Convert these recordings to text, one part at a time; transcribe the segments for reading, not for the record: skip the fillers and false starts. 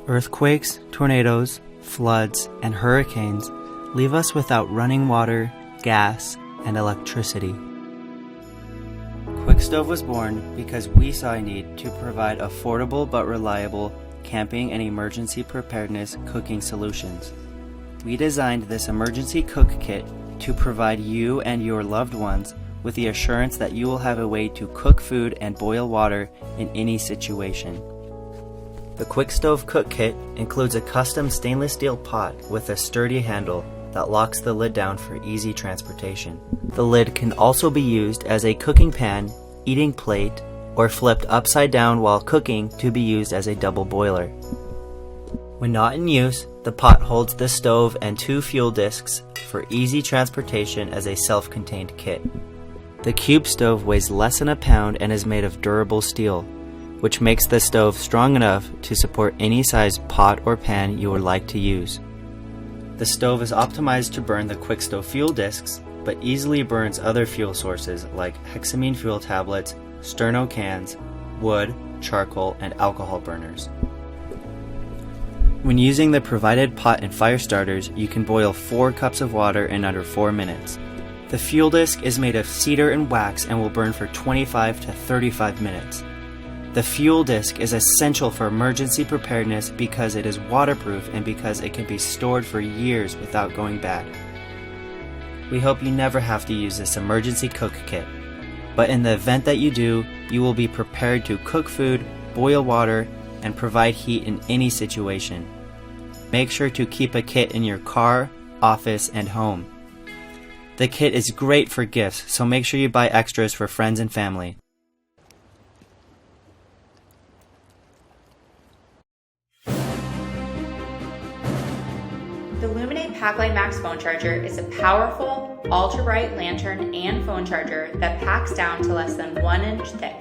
Earthquakes, tornadoes, floods, and hurricanes leave us without running water, gas, and electricity. QuickStove was born because we saw a need to provide affordable but reliable camping and emergency preparedness cooking solutions. We designed this emergency cook kit to provide you and your loved ones with the assurance that you will have a way to cook food and boil water in any situation. The QuickStove Cook Kit includes a custom stainless steel pot with a sturdy handle that locks the lid down for easy transportation. The lid can also be used as a cooking pan, eating plate, or flipped upside down while cooking to be used as a double boiler. When not in use, the pot holds the stove and 2 fuel discs for easy transportation as a self-contained kit. The cube stove weighs less than a pound and is made of durable steel, which makes the stove strong enough to support any size pot or pan you would like to use. The stove is optimized to burn the QuickStove fuel discs, but easily burns other fuel sources like hexamine fuel tablets, sterno cans, wood, charcoal, and alcohol burners. When using the provided pot and fire starters, you can boil 4 cups of water in under 4 minutes. The fuel disc is made of cedar and wax and will burn for 25 to 35 minutes. The fuel disc is essential for emergency preparedness because it is waterproof and because it can be stored for years without going bad. We hope you never have to use this emergency cook kit, but in the event that you do, you will be prepared to cook food, boil water, and provide heat in any situation. Make sure to keep a kit in your car, office, and home. The kit is great for gifts, so make sure you buy extras for friends and family. The Luminate Packlight Max phone charger is a powerful, ultra-bright lantern and phone charger that packs down to less than 1 inch thick,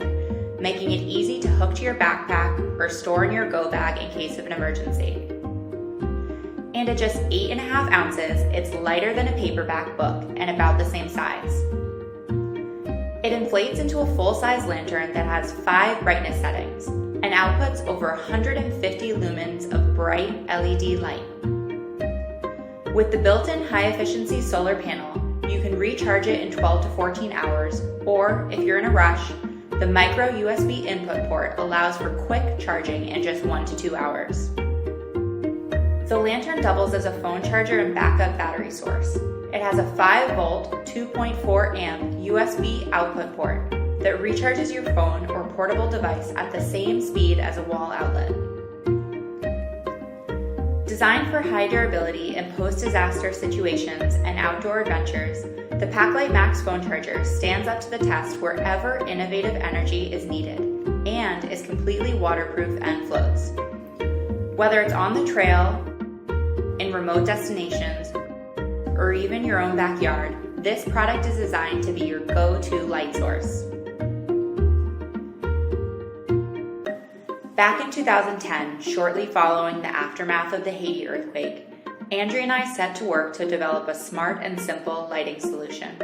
making it easy to hook to your backpack or store in your go bag in case of an emergency. And at just 8.5 ounces, it's lighter than a paperback book and about the same size. It inflates into a full-size lantern that has 5 brightness settings and outputs over 150 lumens of bright LED light. With the built-in high-efficiency solar panel, you can recharge it in 12 to 14 hours, or if you're in a rush, the micro USB input port allows for quick charging in just 1 to 2 hours. The lantern doubles as a phone charger and backup battery source. It has a 5-volt, 2.4 amp USB output port that recharges your phone or portable device at the same speed as a wall outlet. Designed for high durability in post-disaster situations and outdoor adventures, the Packlight Max phone charger stands up to the test wherever innovative energy is needed and is completely waterproof and floats. Whether it's on the trail, in remote destinations, or even your own backyard, this product is designed to be your go-to light source. Back in 2010, shortly following the aftermath of the Haiti earthquake, Andrea and I set to work to develop a smart and simple lighting solution.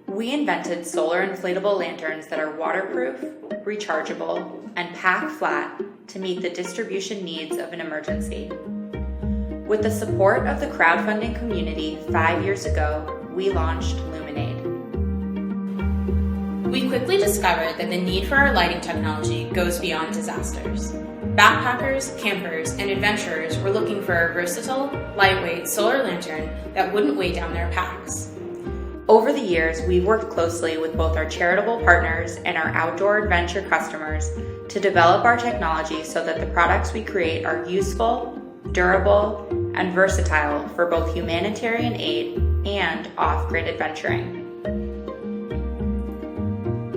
We invented solar inflatable lanterns that are waterproof, rechargeable, and pack flat to meet the distribution needs of an emergency. With the support of the crowdfunding community 5 years ago, we launched Luminate. We quickly discovered that the need for our lighting technology goes beyond disasters. Backpackers, campers, and adventurers were looking for a versatile, lightweight solar lantern that wouldn't weigh down their packs. Over the years, we've worked closely with both our charitable partners and our outdoor adventure customers to develop our technology so that the products we create are useful, durable, and versatile for both humanitarian aid and off-grid adventuring.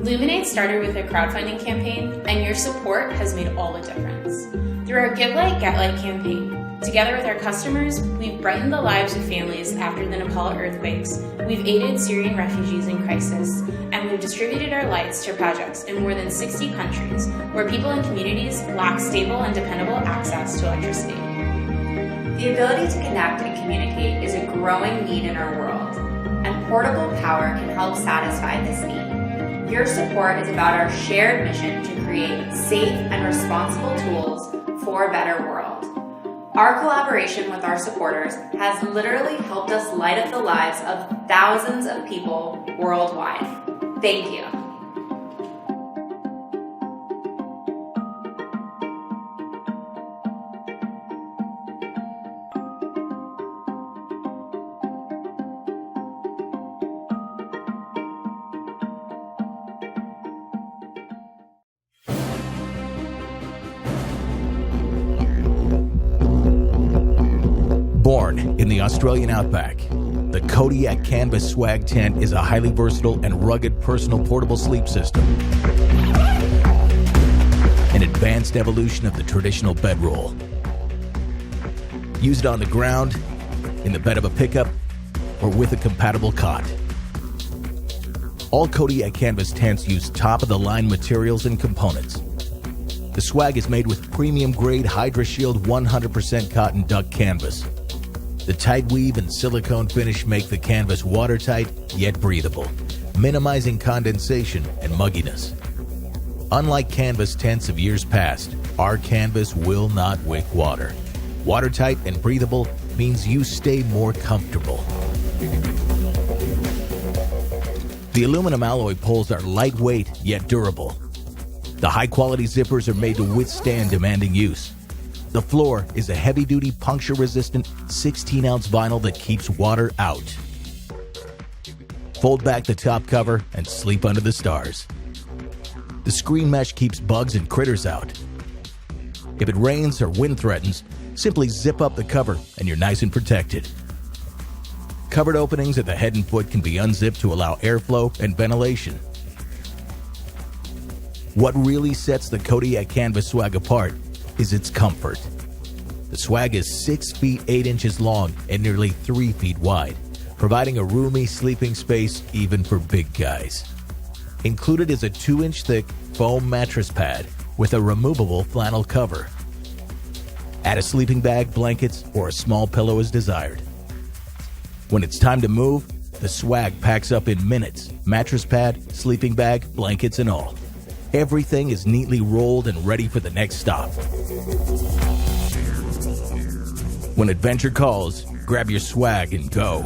Luminate started with a crowdfunding campaign, and your support has made all the difference. Through our Give Light, Get Light campaign, together with our customers, we've brightened the lives of families after the Nepal earthquakes, we've aided Syrian refugees in crisis, and we've distributed our lights to projects in more than 60 countries where people and communities lack stable and dependable access to electricity. The ability to connect and communicate is a growing need in our world, and portable power can help satisfy this need. Your support is about our shared mission to create safe and responsible tools for a better world. Our collaboration with our supporters has literally helped us light up the lives of thousands of people worldwide. Thank you. Born in the Australian outback, the Kodiak Canvas Swag Tent is a highly versatile and rugged personal portable sleep system. An advanced evolution of the traditional bedroll. Use it on the ground, in the bed of a pickup, or with a compatible cot. All Kodiak Canvas tents use top-of-the-line materials and components. The swag is made with premium-grade HydraShield 100% cotton duck canvas. The tight weave and silicone finish make the canvas watertight yet breathable, minimizing condensation and mugginess. Unlike canvas tents of years past, our canvas will not wick water. Watertight and breathable means you stay more comfortable. The aluminum alloy poles are lightweight yet durable. The high-quality zippers are made to withstand demanding use. The floor is a heavy-duty, puncture-resistant 16-ounce vinyl that keeps water out. Fold back the top cover and sleep under the stars. The screen mesh keeps bugs and critters out. If it rains or wind threatens, simply zip up the cover and you're nice and protected. Covered openings at the head and foot can be unzipped to allow airflow and ventilation. What really sets the Kodiak Canvas Swag apart is its comfort. The swag is 6 feet 8 inches long and nearly 3 feet wide, providing a roomy sleeping space even for big guys. Included is a 2-inch thick foam mattress pad with a removable flannel cover. Add a sleeping bag, blankets, or a small pillow as desired. When it's time to move, the swag packs up in minutes, mattress pad, sleeping bag, blankets, and all. Everything is neatly rolled and ready for the next stop. When adventure calls, grab your swag and go.